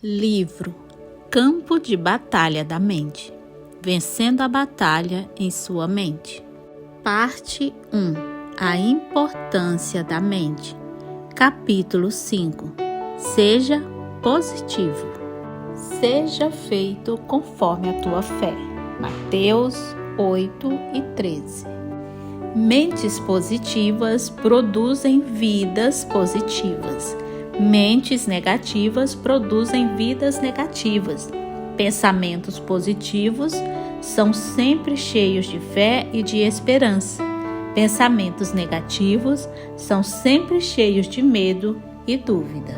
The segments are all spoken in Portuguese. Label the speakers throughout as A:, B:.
A: Livro Campo de Batalha da Mente. Vencendo a batalha em sua mente. Parte 1. A importância da mente. Capítulo 5. Seja positivo. Seja feito conforme a tua fé. Mateus 8:13. Mentes positivas produzem vidas positivas. Mentes negativas produzem vidas negativas. Pensamentos positivos são sempre cheios de fé e de esperança. Pensamentos negativos são sempre cheios de medo e dúvida.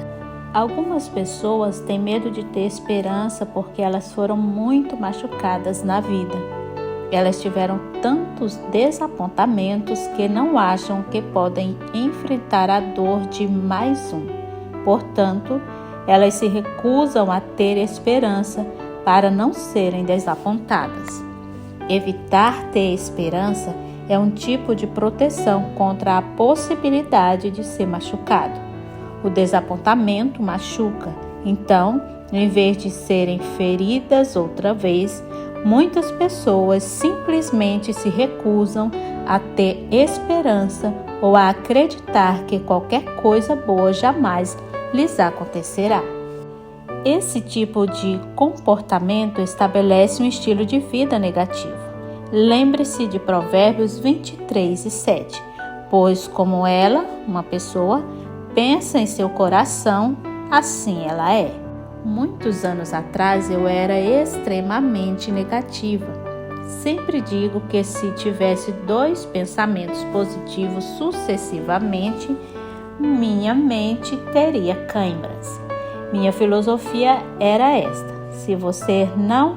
A: Algumas pessoas têm medo de ter esperança porque elas foram muito machucadas na vida. Elas tiveram tantos desapontamentos que não acham que podem enfrentar a dor de mais um. Portanto, elas se recusam a ter esperança para não serem desapontadas. Evitar ter esperança é um tipo de proteção contra a possibilidade de ser machucado. O desapontamento machuca, então, em vez de serem feridas outra vez, muitas pessoas simplesmente se recusam a ter esperança ou a acreditar que qualquer coisa boa jamais lhes acontecerá. Esse tipo de comportamento estabelece um estilo de vida negativo. Lembre-se de Provérbios 23:7, pois como ela, uma pessoa, pensa em seu coração, assim ela é. Muitos anos atrás eu era extremamente negativa. Sempre digo que se tivesse 2 pensamentos positivos sucessivamente, minha mente teria câimbras. Minha filosofia era esta: se você não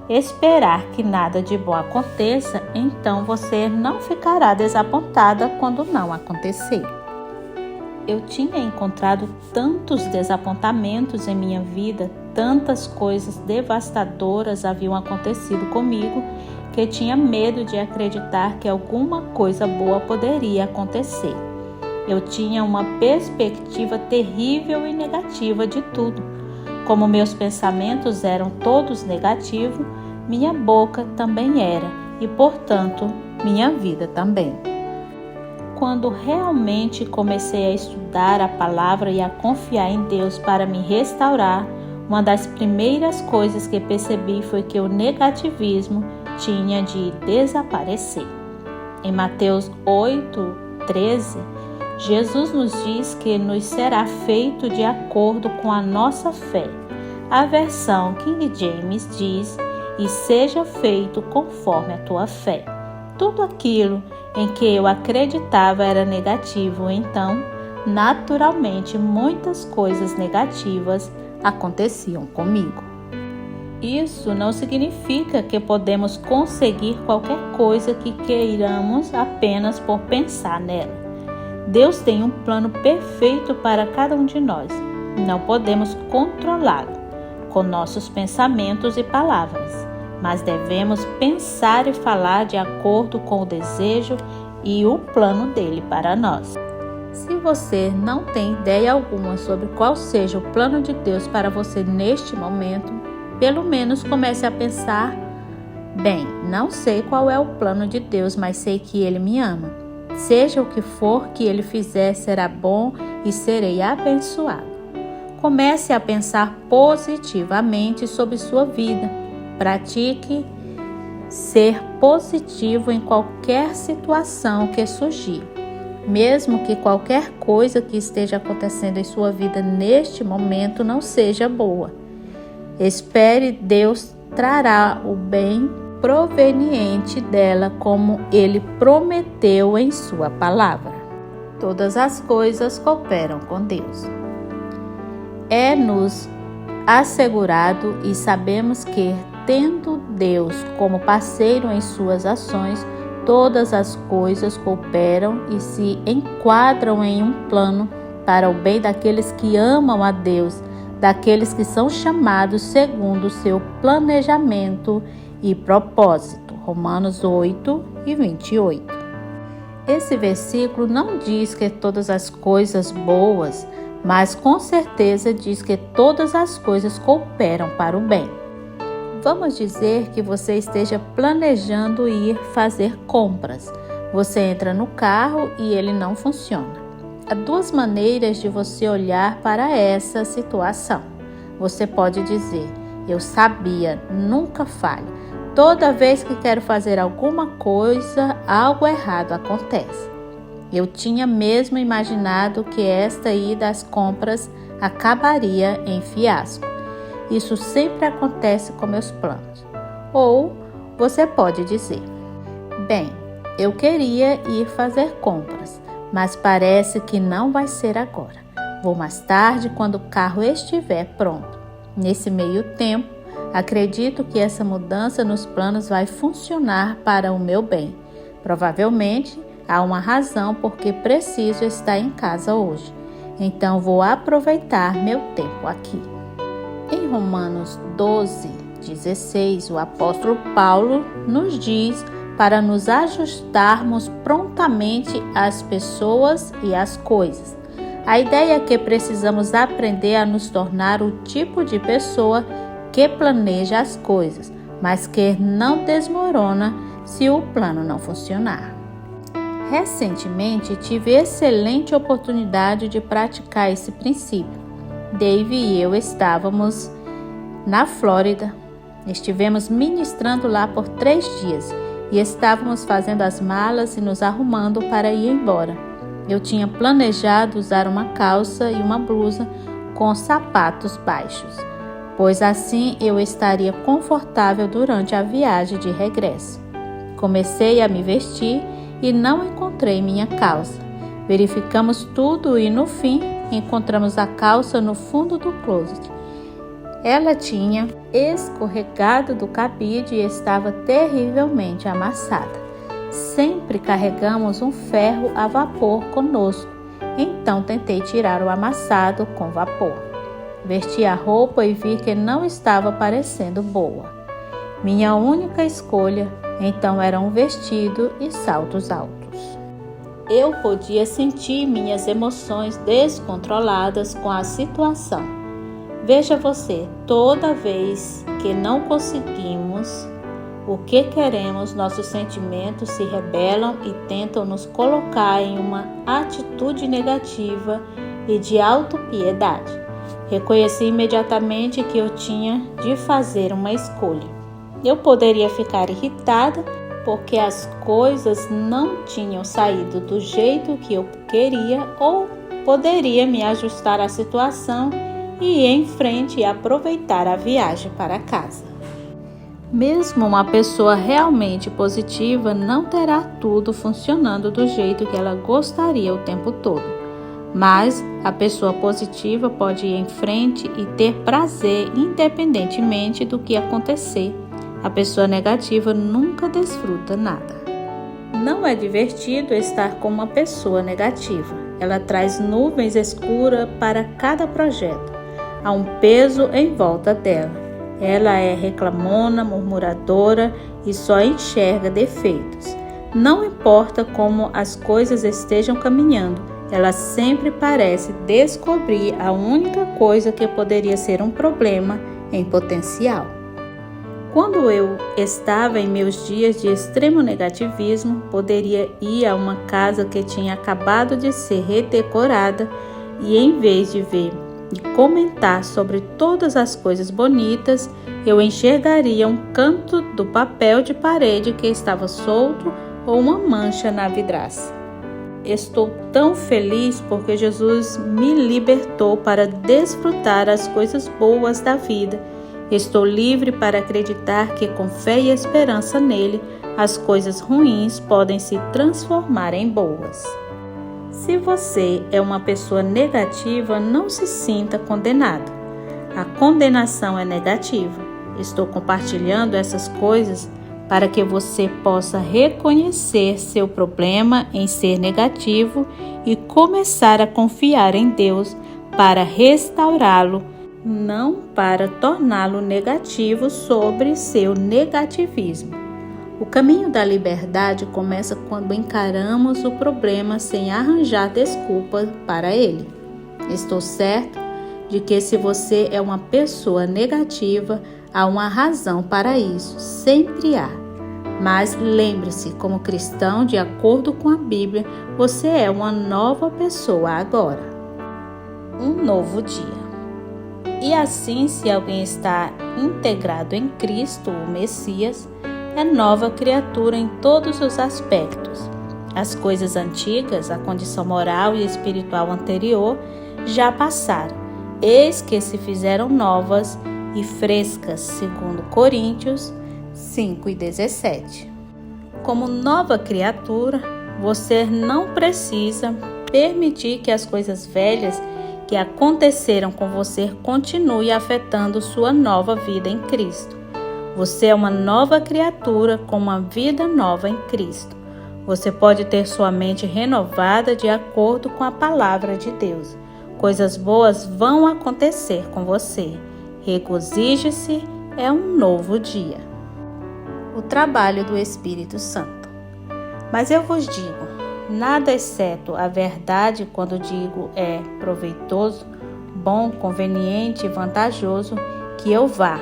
A: esperar que nada de bom aconteça, então você não ficará desapontada quando não acontecer. Eu tinha encontrado tantos desapontamentos em minha vida, tantas coisas devastadoras haviam acontecido comigo, que tinha medo de acreditar que alguma coisa boa poderia acontecer. Eu tinha uma perspectiva terrível e negativa de tudo. Como meus pensamentos eram todos negativos, minha boca também era, e portanto, minha vida também. Quando realmente comecei a estudar a palavra e a confiar em Deus para me restaurar, uma das primeiras coisas que percebi foi que o negativismo tinha de desaparecer. Em Mateus 8:13, Jesus nos diz que nos será feito de acordo com a nossa fé. A versão King James diz: e seja feito conforme a tua fé. Tudo aquilo em que eu acreditava era negativo, então, naturalmente, muitas coisas negativas aconteciam comigo. Isso não significa que podemos conseguir qualquer coisa que queiramos apenas por pensar nela. Deus tem um plano perfeito para cada um de nós. Não podemos controlá-lo com nossos pensamentos e palavras, mas devemos pensar e falar de acordo com o desejo e o plano dele para nós. Se você não tem ideia alguma sobre qual seja o plano de Deus para você neste momento, pelo menos comece a pensar: bem, não sei qual é o plano de Deus, mas sei que Ele me ama. Seja o que for que Ele fizer, será bom e serei abençoado. Comece a pensar positivamente sobre sua vida. Pratique ser positivo em qualquer situação que surgir. Mesmo que qualquer coisa que esteja acontecendo em sua vida neste momento não seja boa. Espere, Deus trará o bem proveniente dela, como Ele prometeu em sua palavra. Todas as coisas cooperam com Deus. É-nos assegurado e sabemos que, tendo Deus como parceiro em suas ações, todas as coisas cooperam e se enquadram em um plano para o bem daqueles que amam a Deus, daqueles que são chamados segundo o seu planejamento e propósito. Romanos 8:28. Esse versículo não diz que todas as coisas boas mas com certeza diz que todas as coisas cooperam para o bem. Vamos dizer que você esteja planejando ir fazer compras. Você entra no carro e ele não funciona. Há duas maneiras de você olhar para essa situação. Você pode dizer: eu sabia, nunca falha. Toda vez que quero fazer alguma coisa, algo errado acontece. Eu tinha mesmo imaginado que esta ida às compras acabaria em fiasco. Isso sempre acontece com meus planos. Ou você pode dizer: bem, eu queria ir fazer compras, mas parece que não vai ser agora. Vou mais tarde quando o carro estiver pronto. Nesse meio tempo, acredito que essa mudança nos planos vai funcionar para o meu bem. Provavelmente, há uma razão porque preciso estar em casa hoje. Então, vou aproveitar meu tempo aqui. Em Romanos 12:16, o apóstolo Paulo nos diz para nos ajustarmos prontamente às pessoas e às coisas. A ideia é que precisamos aprender a nos tornar o tipo de pessoa que planeja as coisas, mas que não desmorona se o plano não funcionar. Recentemente, tive excelente oportunidade de praticar esse princípio. Dave e eu estávamos na Flórida. Estivemos ministrando lá por 3 dias e estávamos fazendo as malas e nos arrumando para ir embora. Eu tinha planejado usar uma calça e uma blusa com sapatos baixos, pois assim eu estaria confortável durante a viagem de regresso. Comecei a me vestir e não encontrei minha calça. Verificamos tudo e no fim encontramos a calça no fundo do closet. Ela tinha escorregado do cabide e estava terrivelmente amassada. Sempre carregamos um ferro a vapor conosco, então tentei tirar o amassado com vapor. Vesti a roupa e vi que não estava parecendo boa. Minha única escolha, então, era um vestido e saltos altos. Eu podia sentir minhas emoções descontroladas com a situação. Veja você, toda vez que não conseguimos o que queremos, nossos sentimentos se rebelam e tentam nos colocar em uma atitude negativa e de autopiedade. Reconheci imediatamente que eu tinha de fazer uma escolha. Eu poderia ficar irritada porque as coisas não tinham saído do jeito que eu queria, ou poderia me ajustar à situação e ir em frente e aproveitar a viagem para casa. Mesmo uma pessoa realmente positiva não terá tudo funcionando do jeito que ela gostaria o tempo todo. Mas a pessoa positiva pode ir em frente e ter prazer independentemente do que acontecer. A pessoa negativa nunca desfruta nada. Não é divertido estar com uma pessoa negativa. Ela traz nuvens escuras para cada projeto. Há um peso em volta dela. Ela é reclamona, murmuradora e só enxerga defeitos. Não importa como as coisas estejam caminhando, ela sempre parece descobrir a única coisa que poderia ser um problema em potencial. Quando eu estava em meus dias de extremo negativismo, poderia ir a uma casa que tinha acabado de ser redecorada e, em vez de ver e comentar sobre todas as coisas bonitas, eu enxergaria um canto do papel de parede que estava solto ou uma mancha na vidraça. Estou tão feliz porque Jesus me libertou para desfrutar as coisas boas da vida. Estou livre para acreditar que, com fé e esperança nele, as coisas ruins podem se transformar em boas. Se você é uma pessoa negativa, não se sinta condenado. A condenação é negativa. Estou compartilhando essas coisas para que você possa reconhecer seu problema em ser negativo e começar a confiar em Deus para restaurá-lo, não para torná-lo negativo sobre seu negativismo. O caminho da liberdade começa quando encaramos o problema sem arranjar desculpas para ele. Estou certo de que se você é uma pessoa negativa, há uma razão para isso, sempre há. Mas lembre-se, como cristão, de acordo com a Bíblia, você é uma nova pessoa agora. Um novo dia. E assim, se alguém está integrado em Cristo, o Messias, é nova criatura em todos os aspectos. As coisas antigas, a condição moral e espiritual anterior, já passaram. Eis que se fizeram novas e frescas, segundo Coríntios 5:17. Como nova criatura, você não precisa permitir que as coisas velhas que aconteceram com você continuem afetando sua nova vida em Cristo. Você é uma nova criatura com uma vida nova em Cristo. Você pode ter sua mente renovada de acordo com a palavra de Deus. Coisas boas vão acontecer com você. Regozije-se, é um novo dia. O trabalho do Espírito Santo. Mas eu vos digo, nada exceto a verdade quando digo é proveitoso, bom, conveniente e vantajoso que eu vá.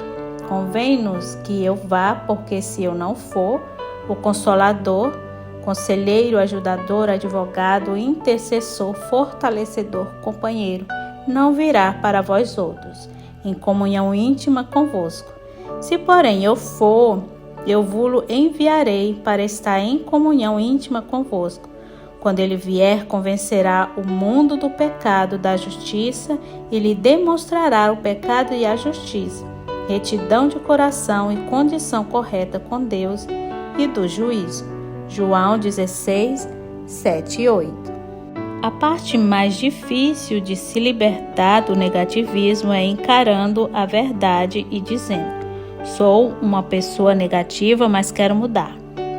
A: Convém-nos que eu vá, porque se eu não for, o Consolador, conselheiro, ajudador, advogado, intercessor, fortalecedor, companheiro, não virá para vós outros, em comunhão íntima convosco. Se, porém, eu for, eu vos enviarei para estar em comunhão íntima convosco. Quando ele vier, convencerá o mundo do pecado, da justiça, e lhe demonstrará o pecado e a justiça, retidão de coração e condição correta com Deus e do juízo. João 16, 7 e 8. A parte mais difícil de se libertar do negativismo é encarando a verdade e dizendo: sou uma pessoa negativa, mas quero mudar.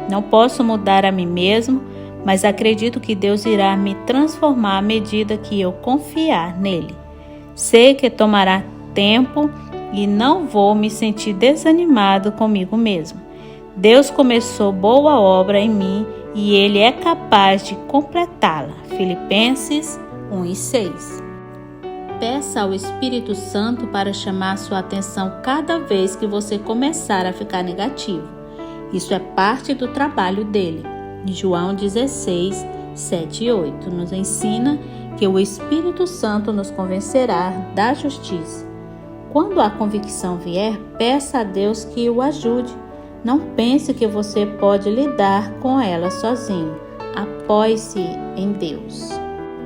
A: Não posso mudar a mim mesmo, mas acredito que Deus irá me transformar à medida que eu confiar nele. Sei que tomará tempo e não vou me sentir desanimado comigo mesmo. Deus começou boa obra em mim e Ele é capaz de completá-la. Filipenses 1:6. Peça ao Espírito Santo para chamar sua atenção cada vez que você começar a ficar negativo. Isso é parte do trabalho dele. João 16, 7 e 8 nos ensina que o Espírito Santo nos convencerá da justiça. Quando a convicção vier, peça a Deus que o ajude. Não pense que você pode lidar com ela sozinho. Apoie-se em Deus.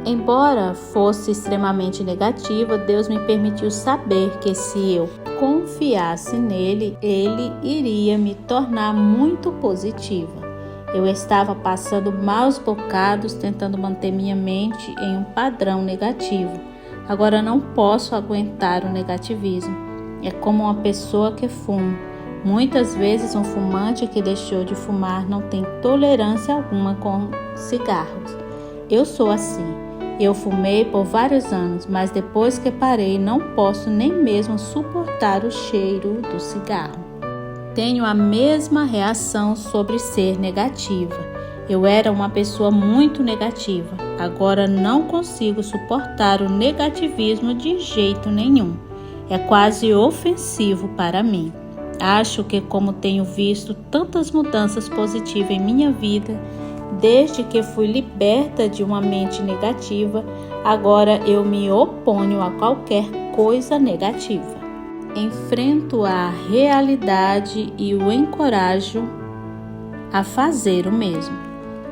A: Embora fosse extremamente negativa, Deus me permitiu saber que se eu confiasse nele, ele iria me tornar muito positiva. Eu estava passando maus bocados tentando manter minha mente em um padrão negativo. Agora não posso aguentar o negativismo. É como uma pessoa que fuma. Muitas vezes um fumante que deixou de fumar não tem tolerância alguma com cigarros. Eu sou assim. Eu fumei por vários anos, mas depois que parei não posso nem mesmo suportar o cheiro do cigarro. Tenho a mesma reação sobre ser negativa. Eu era uma pessoa muito negativa. Agora não consigo suportar o negativismo de jeito nenhum. É quase ofensivo para mim. Acho que como tenho visto tantas mudanças positivas em minha vida, desde que fui liberta de uma mente negativa, agora eu me oponho a qualquer coisa negativa. Enfrento a realidade e o encorajo a fazer o mesmo.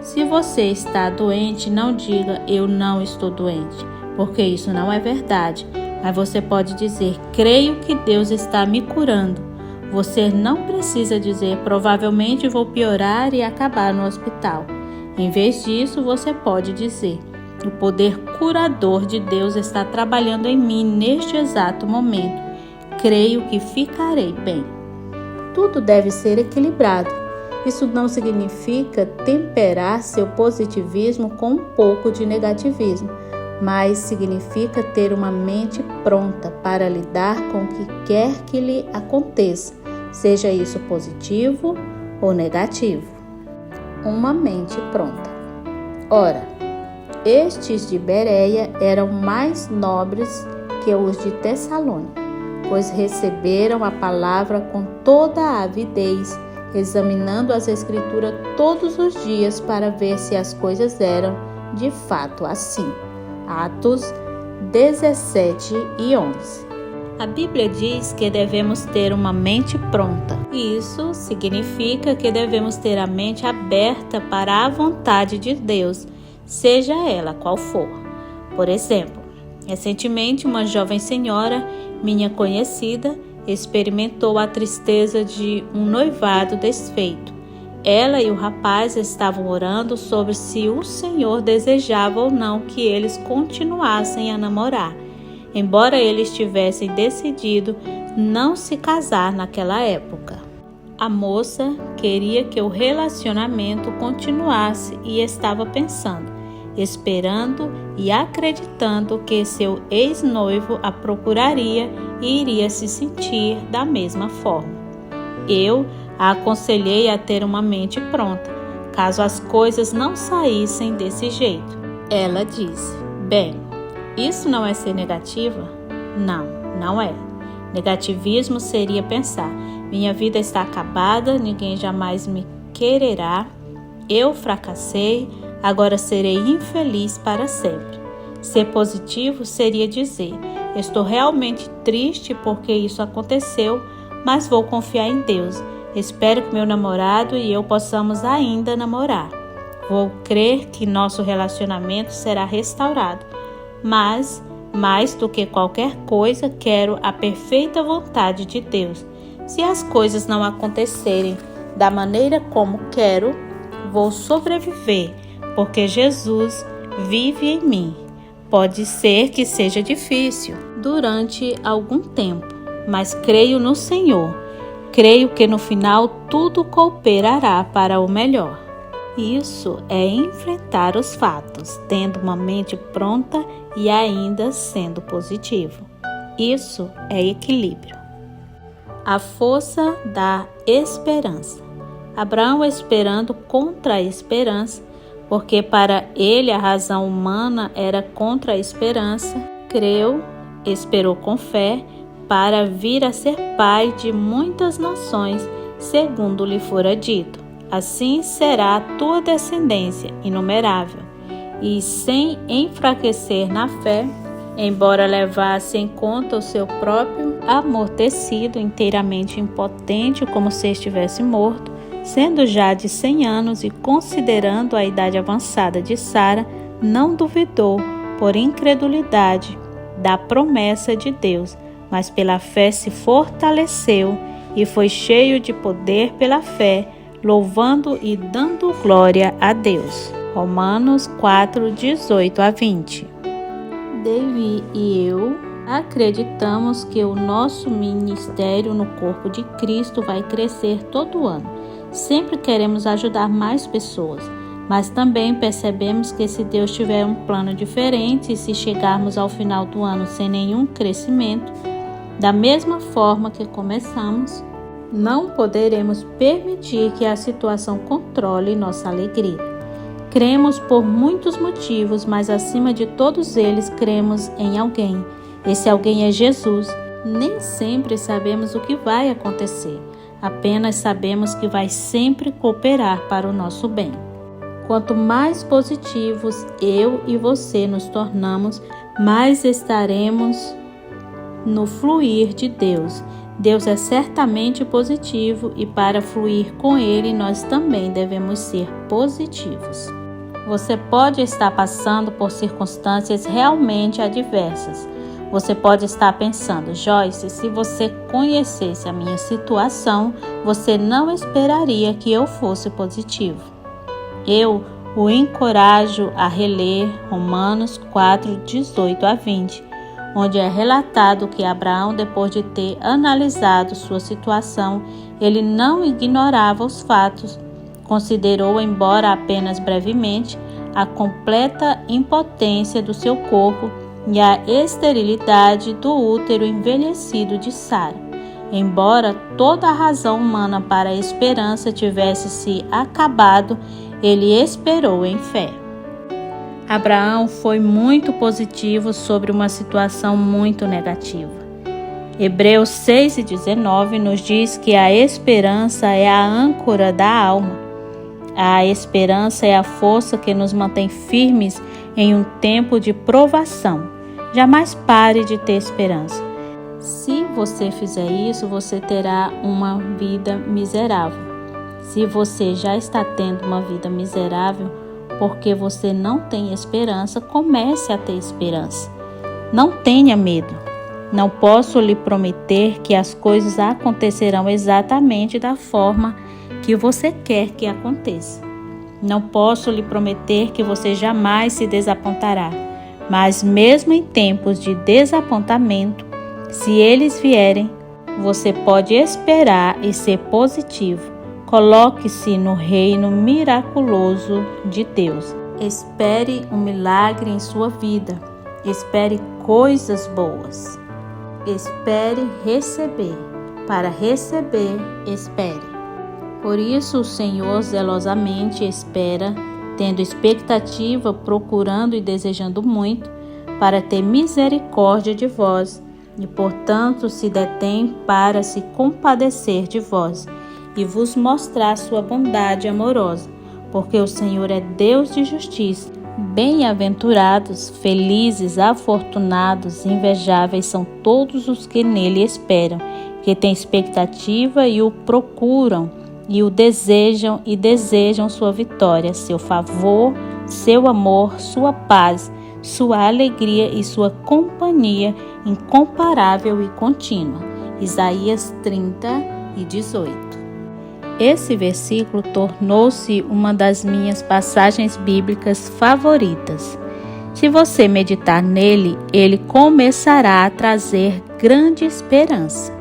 A: Se você está doente, não diga eu não estou doente, porque isso não é verdade. Mas você pode dizer, creio que Deus está me curando. Você não precisa dizer, provavelmente vou piorar e acabar no hospital. Em vez disso, você pode dizer, o poder curador de Deus está trabalhando em mim neste exato momento. Creio que ficarei bem. Tudo deve ser equilibrado. Isso não significa temperar seu positivismo com um pouco de negativismo, mas significa ter uma mente pronta para lidar com o que quer que lhe aconteça, seja isso positivo ou negativo. Uma mente pronta. Ora, Estes de Bereia eram mais nobres que os de Tessalônica, pois receberam a palavra com toda a avidez, examinando as Escrituras todos os dias para ver se as coisas eram de fato assim. Atos 17 e 11. A Bíblia diz que devemos ter uma mente pronta. Isso significa que devemos ter a mente aberta para a vontade de Deus, seja ela qual for. Por exemplo, recentemente uma jovem senhora, minha conhecida, experimentou a tristeza de um noivado desfeito. Ela e o rapaz estavam orando sobre se o Senhor desejava ou não que eles continuassem a namorar, embora eles tivessem decidido não se casar naquela época. A moça queria que o relacionamento continuasse e estava pensando, esperando e acreditando que seu ex-noivo a procuraria e iria se sentir da mesma forma. Eu a aconselhei a ter uma mente pronta, caso as coisas não saíssem desse jeito. Ela disse: "Bem, isso não é ser negativa?" Não, não é. Negativismo seria pensar: minha vida está acabada, ninguém jamais me quererá, eu fracassei, agora serei infeliz para sempre. Ser positivo seria dizer: estou realmente triste porque isso aconteceu, mas vou confiar em Deus. Espero que meu namorado e eu possamos ainda namorar. Vou crer que nosso relacionamento será restaurado. Mas, mais do que qualquer coisa, quero a perfeita vontade de Deus. Se as coisas não acontecerem da maneira como quero, vou sobreviver, porque Jesus vive em mim. Pode ser que seja difícil durante algum tempo, mas creio no Senhor. Creio que no final tudo cooperará para o melhor. Isso é enfrentar os fatos, tendo uma mente pronta e ainda sendo positivo. Isso é equilíbrio. A força da esperança. Abraão esperando contra a esperança, porque para ele a razão humana era contra a esperança, creu, esperou com fé, para vir a ser pai de muitas nações, segundo lhe fora dito: assim será a tua descendência inumerável. E sem enfraquecer na fé, embora levasse em conta o seu próprio amortecido, inteiramente impotente, como se estivesse morto, sendo já de 100 anos e considerando a idade avançada de Sara, não duvidou, por incredulidade, da promessa de Deus, mas pela fé se fortaleceu e foi cheio de poder pela fé, louvando e dando glória a Deus. Romanos 4, 18 a 20. Devi e eu acreditamos que o nosso ministério no corpo de Cristo vai crescer todo ano. Sempre queremos ajudar mais pessoas, mas também percebemos que se Deus tiver um plano diferente e se chegarmos ao final do ano sem nenhum crescimento, da mesma forma que começamos, não poderemos permitir que a situação controle nossa alegria. Cremos por muitos motivos, mas acima de todos eles cremos em alguém. Esse alguém é Jesus. Nem sempre sabemos o que vai acontecer, apenas sabemos que vai sempre cooperar para o nosso bem. Quanto mais positivos eu e você nos tornamos, mais estaremos no fluir de Deus. Deus é certamente positivo e para fluir com Ele nós também devemos ser positivos. Você pode estar passando por circunstâncias realmente adversas. Você pode estar pensando: Joyce, se você conhecesse a minha situação, você não esperaria que eu fosse positivo. Eu o encorajo a reler Romanos 4, 18 a 20, onde é relatado que Abraão, depois de ter analisado sua situação, ele não ignorava os fatos, considerou, embora apenas brevemente, a completa impotência do seu corpo e a esterilidade do útero envelhecido de Sara. Embora toda a razão humana para a esperança tivesse se acabado, ele esperou em fé. Abraão foi muito positivo sobre uma situação muito negativa. Hebreus 6:19 nos diz que a esperança é a âncora da alma. A esperança é a força que nos mantém firmes em um tempo de provação. Jamais pare de ter esperança. Se você fizer isso, você terá uma vida miserável. Se você já está tendo uma vida miserável porque você não tem esperança, comece a ter esperança. Não tenha medo. Não posso lhe prometer que as coisas acontecerão exatamente da forma que você quer que aconteça. Não posso lhe prometer que você jamais se desapontará. Mas mesmo em tempos de desapontamento, se eles vierem, você pode esperar e ser positivo. Coloque-se no reino miraculoso de Deus. Espere um milagre em sua vida. Espere coisas boas. Espere receber. Para receber, espere. Por isso o Senhor zelosamente espera, tendo expectativa, procurando e desejando muito, para ter misericórdia de vós, e portanto se detém para se compadecer de vós, e vos mostrar sua bondade amorosa, porque o Senhor é Deus de justiça. Bem-aventurados, felizes, afortunados, invejáveis são todos os que nele esperam, que têm expectativa e o procuram, e o desejam sua vitória, seu favor, seu amor, sua paz, sua alegria e sua companhia incomparável e contínua. Isaías 30:18. Esse versículo tornou-se uma das minhas passagens bíblicas favoritas. Se você meditar nele, ele começará a trazer grande esperança.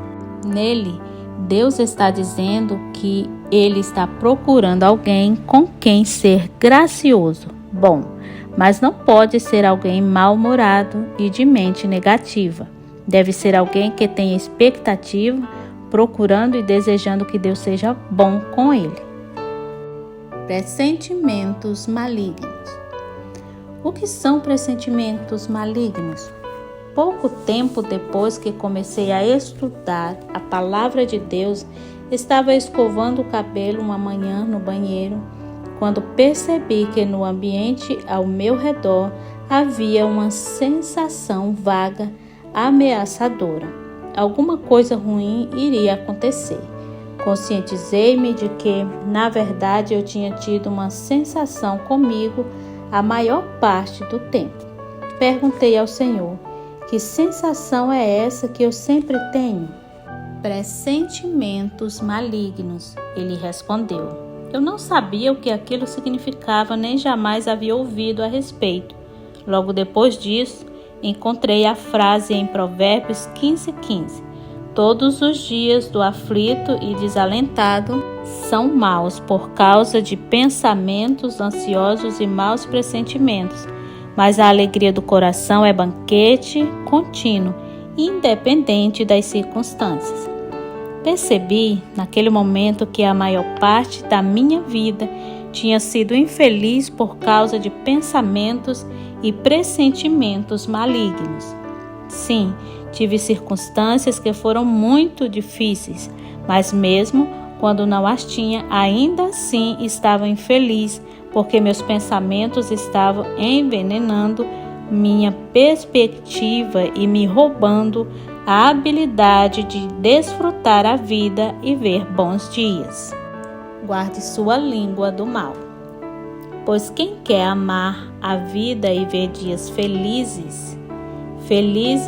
A: Nele, Deus está dizendo que Ele está procurando alguém com quem ser gracioso, bom, mas não pode ser alguém mal-humorado e de mente negativa. Deve ser alguém que tenha expectativa, procurando e desejando que Deus seja bom com ele. Pressentimentos malignos. O que são pressentimentos malignos? Pouco tempo depois que comecei a estudar a palavra de Deus, estava escovando o cabelo uma manhã no banheiro, quando percebi que no ambiente ao meu redor havia uma sensação vaga, ameaçadora. Alguma coisa ruim iria acontecer. Conscientizei-me de que, na verdade, eu tinha tido uma sensação comigo a maior parte do tempo. Perguntei ao Senhor: que sensação é essa que eu sempre tenho? Pressentimentos malignos, ele respondeu. Eu não sabia o que aquilo significava, nem jamais havia ouvido a respeito. Logo depois disso, encontrei a frase em Provérbios 15:15. Todos os dias do aflito e desalentado são maus por causa de pensamentos ansiosos e maus pressentimentos. Mas a alegria do coração é banquete contínuo, independente das circunstâncias. Percebi, naquele momento, que a maior parte da minha vida tinha sido infeliz por causa de pensamentos e pressentimentos malignos. Sim, tive circunstâncias que foram muito difíceis, mas mesmo quando não as tinha, ainda assim estava infeliz, porque meus pensamentos estavam envenenando minha perspectiva e me roubando a habilidade de desfrutar a vida e ver bons dias. Guarde sua língua do mal. Pois quem quer amar a vida e ver dias felizes,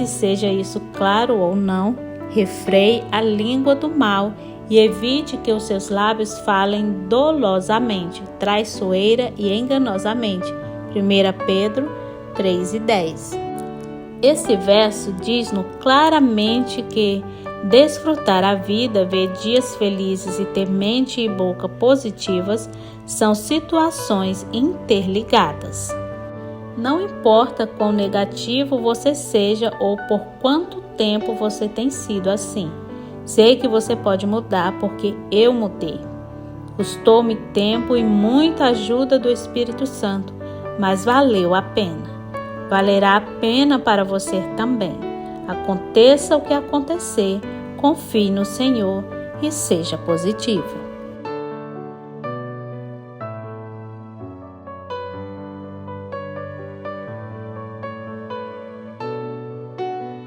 A: seja isso claro ou não, refreie a língua do mal e evite que os seus lábios falem dolosamente, traiçoeira e enganosamente. 1 Pedro 3:10. Esse verso diz-nos claramente que desfrutar a vida, ver dias felizes e ter mente e boca positivas são situações interligadas. Não importa quão negativo você seja ou por quanto tempo você tem sido assim. Sei que você pode mudar porque eu mudei. Custou-me tempo e muita ajuda do Espírito Santo, mas valeu a pena. Valerá a pena para você também. Aconteça o que acontecer, confie no Senhor e seja positivo.